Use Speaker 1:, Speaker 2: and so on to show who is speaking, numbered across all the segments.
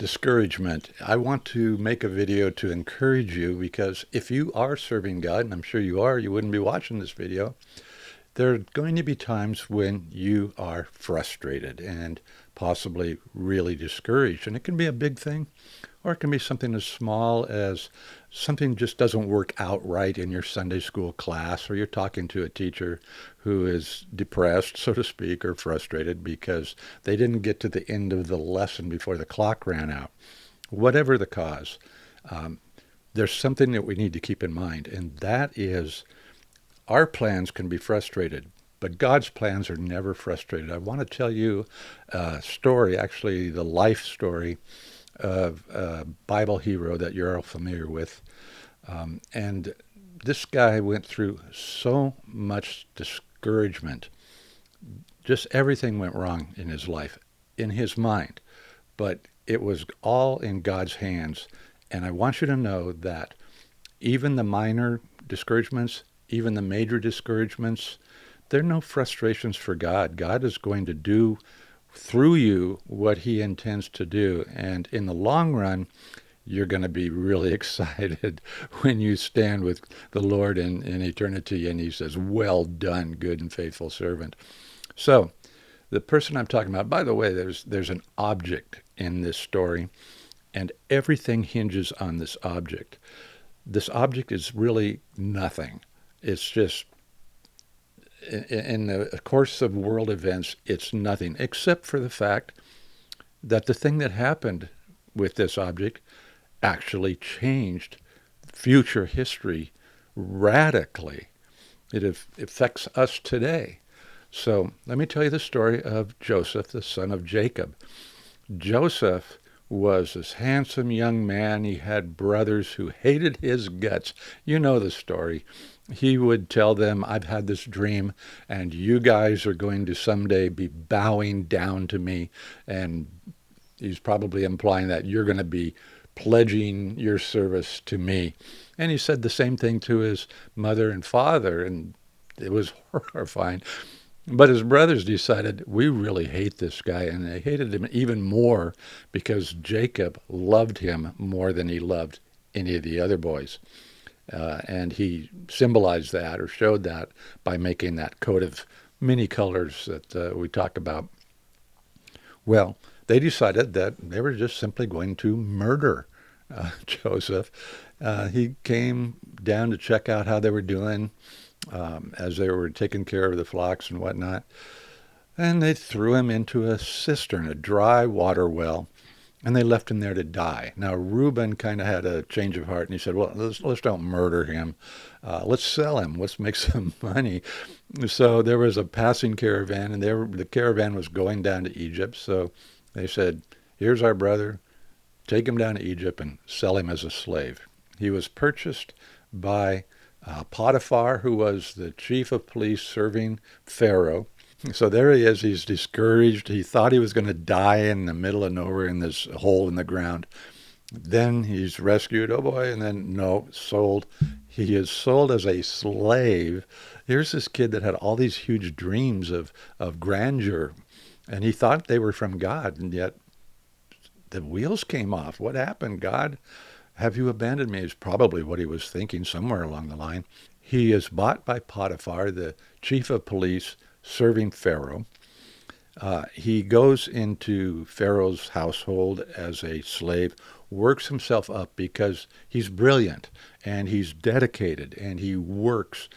Speaker 1: Discouragement. I want to make a video to encourage you because if you are serving God, and I'm sure you are, you wouldn't be watching this video. There are going to be times when you are frustrated and possibly really discouraged. And it can be a big thing, or it can be something as small as something just doesn't work out right in your Sunday school class, or you're talking to a teacher who is depressed, so to speak, or frustrated because they didn't get to the end of the lesson before the clock ran out. Whatever the cause, there's something that we need to keep in mind, and that is our plans can be frustrated, but God's plans are never frustrated. I want to tell you a story, actually the life story of a Bible hero that you're all familiar with. And this guy went through so much discouragement. Just everything went wrong in his life, in his mind. But it was all in God's hands. And I want you to know that even the minor discouragements, even the major discouragements, they're no frustrations for God. God is going to do through you what he intends to do. And in the long run, you're going to be really excited when you stand with the Lord in eternity and he says, "Well done, good and faithful servant." So the person I'm talking about, by the way, there's an object in this story, and everything hinges on this object. This object is really nothing. It's just, in the course of world events, it's nothing, except for the fact that the thing that happened with this object actually changed future history radically. It affects us today. So let me tell you the story of Joseph, the son of Jacob. Joseph was this handsome young man. He had brothers who hated his guts. You know the story. He would tell them, "I've had this dream, and you guys are going to someday be bowing down to me." And he's probably implying that you're going to be pledging your service to me. And he said the same thing to his mother and father, and it was horrifying. But his brothers decided, we really hate this guy, and they hated him even more because Jacob loved him more than he loved any of the other boys. And he symbolized that or showed that by making that coat of many colors that we talk about. Well, they decided that they were just simply going to murder Joseph. He came down to check out how they were doing as they were taking care of the flocks and whatnot. And they threw him into a cistern, a dry water well, and they left him there to die. Now, Reuben kind of had a change of heart, and he said, well, let's don't murder him. Let's sell him. Let's make some money. So there was a passing caravan, and the caravan was going down to Egypt. So they said, here's our brother. Take him down to Egypt and sell him as a slave. He was purchased by Potiphar, who was the chief of police serving Pharaoh. So there he is. He's discouraged. He thought he was going to die in the middle of nowhere in this hole in the ground. Then he's rescued. Oh boy. And then no, sold. He is sold as a slave. Here's this kid that had all these huge dreams of grandeur, and he thought they were from God, and yet the wheels came off. What happened, God? Have you abandoned me? Is probably what he was thinking somewhere along the line. He is bought by Potiphar, the chief of police, serving Pharaoh. He goes into Pharaoh's household as a slave, works himself up because he's brilliant and he's dedicated and he works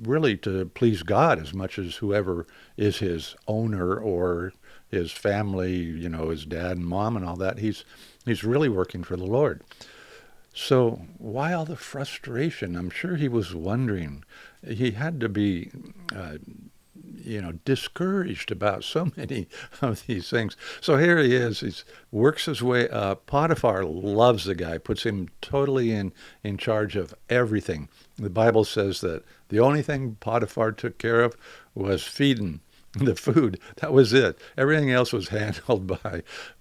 Speaker 1: really to please God as much as whoever is his owner or his family, you know, his dad and mom and all that. He's really working for the Lord. So why all the frustration? I'm sure he was wondering. He had to be discouraged about so many of these things. So here he is. He works his way up. Potiphar loves the guy, puts him totally in charge of everything. The Bible says that the only thing Potiphar took care of was feeding the food. That was it. Everything else was handled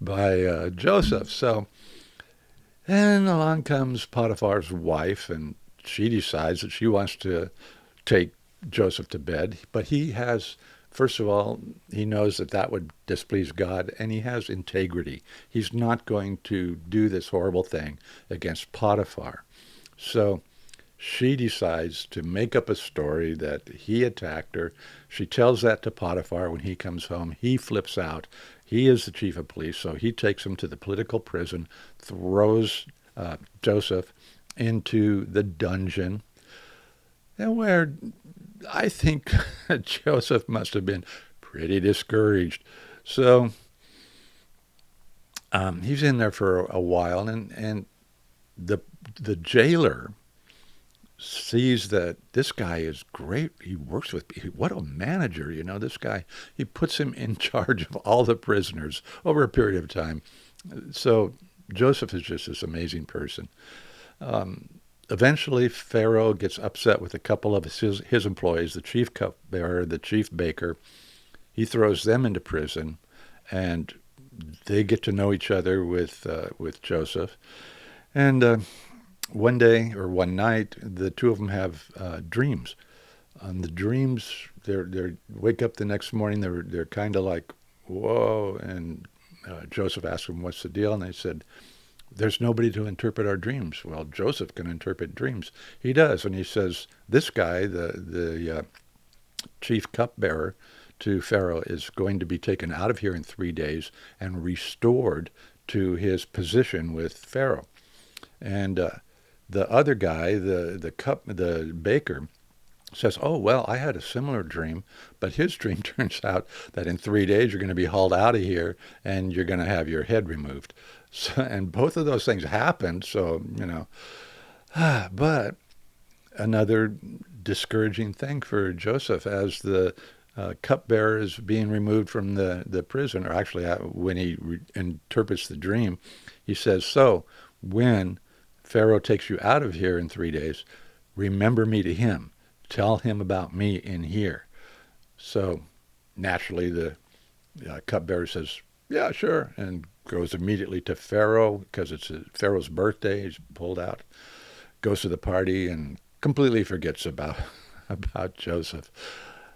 Speaker 1: by Joseph. So, and along comes Potiphar's wife, and she decides that she wants to take Joseph to bed, but he has First of all, he knows that that would displease God, and he has integrity. He's not going to do this horrible thing against Potiphar. So she decides to make up a story that he attacked her. She tells that to Potiphar when he comes home. He flips out. He is the chief of police, so he takes him to the political prison, throws Joseph into the dungeon, and where I think Joseph must have been pretty discouraged. So he's in there for a while, and the jailer sees that this guy is great. He works with, what a manager, this guy. He puts him in charge of all the prisoners over a period of time. So Joseph is just this amazing person. Eventually, Pharaoh gets upset with a couple of his employees, the chief cupbearer, the chief baker. He throws them into prison, and they get to know each other with Joseph. And one day or one night, the two of them have dreams. And the dreams, they wake up the next morning. They're kind of like, whoa. And Joseph asked them, "What's the deal?" And they said, "There's nobody to interpret our dreams." Well, Joseph can interpret dreams. He does, and he says, "This guy, the chief cupbearer to Pharaoh, is going to be taken out of here in 3 days and restored to his position with Pharaoh." And the other guy, the baker, says, "Oh, well, I had a similar dream, but his dream turns out that in 3 days you're going to be hauled out of here and you're going to have your head removed." So, and both of those things happened. So, but another discouraging thing for Joseph as the cupbearer is being removed from the prison, or actually when he interprets the dream, he says, "So when Pharaoh takes you out of here in 3 days, remember me to him. Tell him about me in here." So naturally the cupbearer says, "Yeah, sure," and goes immediately to Pharaoh because it's Pharaoh's birthday. He's pulled out, goes to the party, and completely forgets about Joseph.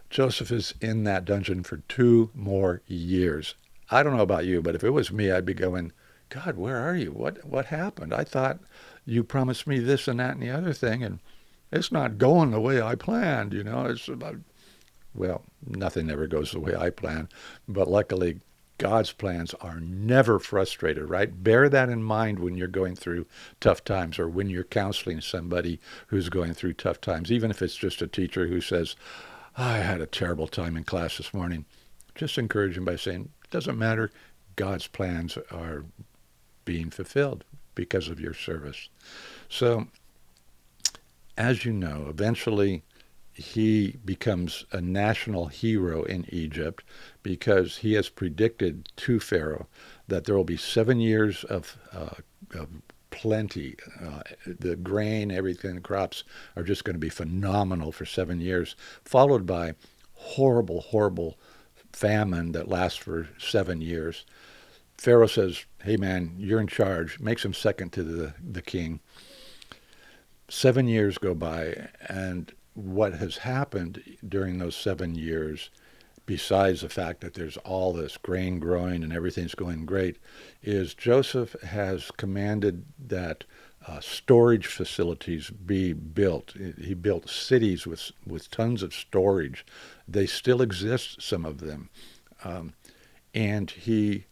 Speaker 1: Joseph is in that dungeon for 2 more years. I don't know about you, but if it was me, I'd be going, "God, where are you? What happened? I thought you promised me this and that and the other thing, and it's not going the way I planned." It's about, well, nothing ever goes the way I plan, but luckily God's plans are never frustrated, right? Bear that in mind when you're going through tough times, or when you're counseling somebody who's going through tough times, even if it's just a teacher who says, "I had a terrible time in class this morning." Just encourage him by saying, "It doesn't matter. God's plans are being fulfilled because of your service." So, as you know, eventually he becomes a national hero in Egypt because he has predicted to Pharaoh that there will be 7 years of plenty. The grain, everything, the crops are just going to be phenomenal for 7 years, followed by horrible, horrible famine that lasts for 7 years. Pharaoh says, "Hey man, you're in charge." Makes him second to the king. 7 years go by, and what has happened during those 7 years, besides the fact that there's all this grain growing and everything's going great, is Joseph has commanded that storage facilities be built. He built cities with tons of storage. They still exist, some of them. And he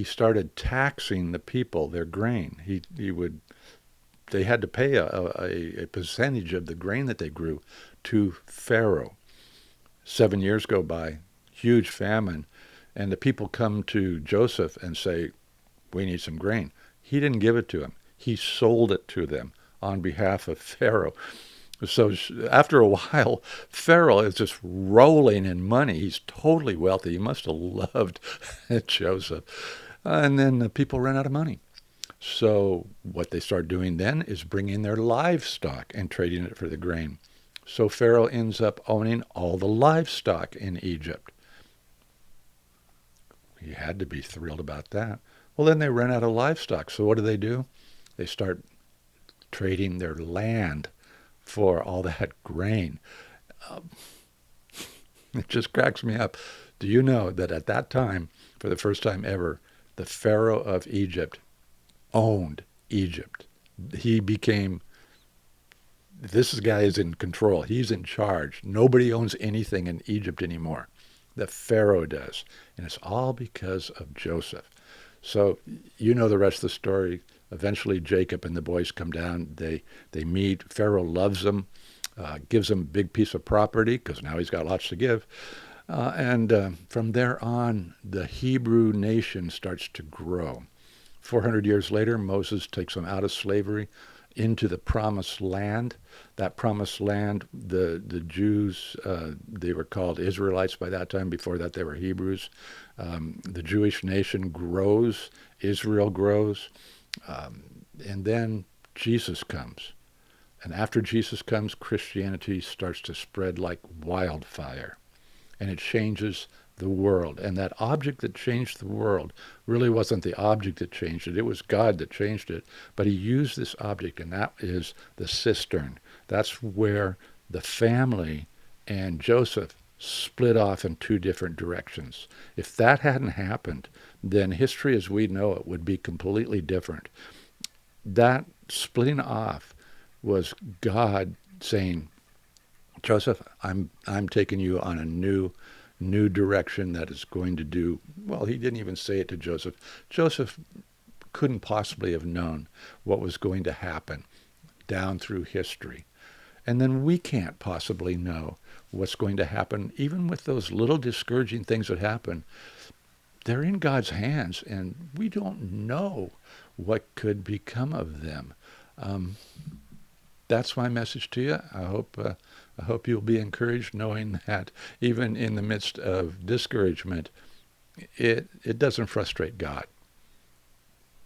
Speaker 1: started taxing the people, their grain. They had to pay a percentage of the grain that they grew to Pharaoh. 7 years go by, huge famine, and the people come to Joseph and say, "We need some grain." He didn't give it to them. He sold it to them on behalf of Pharaoh. So after a while, Pharaoh is just rolling in money. He's totally wealthy. He must have loved Joseph. And then the people ran out of money. So what they start doing then is bringing their livestock and trading it for the grain. So Pharaoh ends up owning all the livestock in Egypt. He had to be thrilled about that. Well, then they ran out of livestock. So what do? They start trading their land for all that grain. It just cracks me up. Do you know that at that time, for the first time ever, the Pharaoh of Egypt owned Egypt? He became, this guy is in control. He's in charge. Nobody owns anything in Egypt anymore. The Pharaoh does. And it's all because of Joseph. So you know the rest of the story. Eventually Jacob and the boys come down. They meet. Pharaoh loves them, gives them a big piece of property because now he's got lots to give. And from there on, the Hebrew nation starts to grow. 400 years later, Moses takes them out of slavery into the promised land. That promised land, the Jews, they were called Israelites by that time. Before that, they were Hebrews. The Jewish nation grows. Israel grows. And then Jesus comes. And after Jesus comes, Christianity starts to spread like wildfire. And it changes the world. And that object that changed the world really wasn't the object that changed it. It was God that changed it. But he used this object, and that is the cistern. That's where the family and Joseph split off in two different directions. If that hadn't happened, then history as we know it would be completely different. That splitting off was God saying, Joseph, I'm taking you on a new direction that is going to do, well, he didn't even say it to Joseph. Joseph couldn't possibly have known what was going to happen down through history. And then we can't possibly know what's going to happen, even with those little discouraging things that happen. They're in God's hands, and we don't know what could become of them. That's my message to you. I hope you'll be encouraged, knowing that even in the midst of discouragement, it doesn't frustrate God.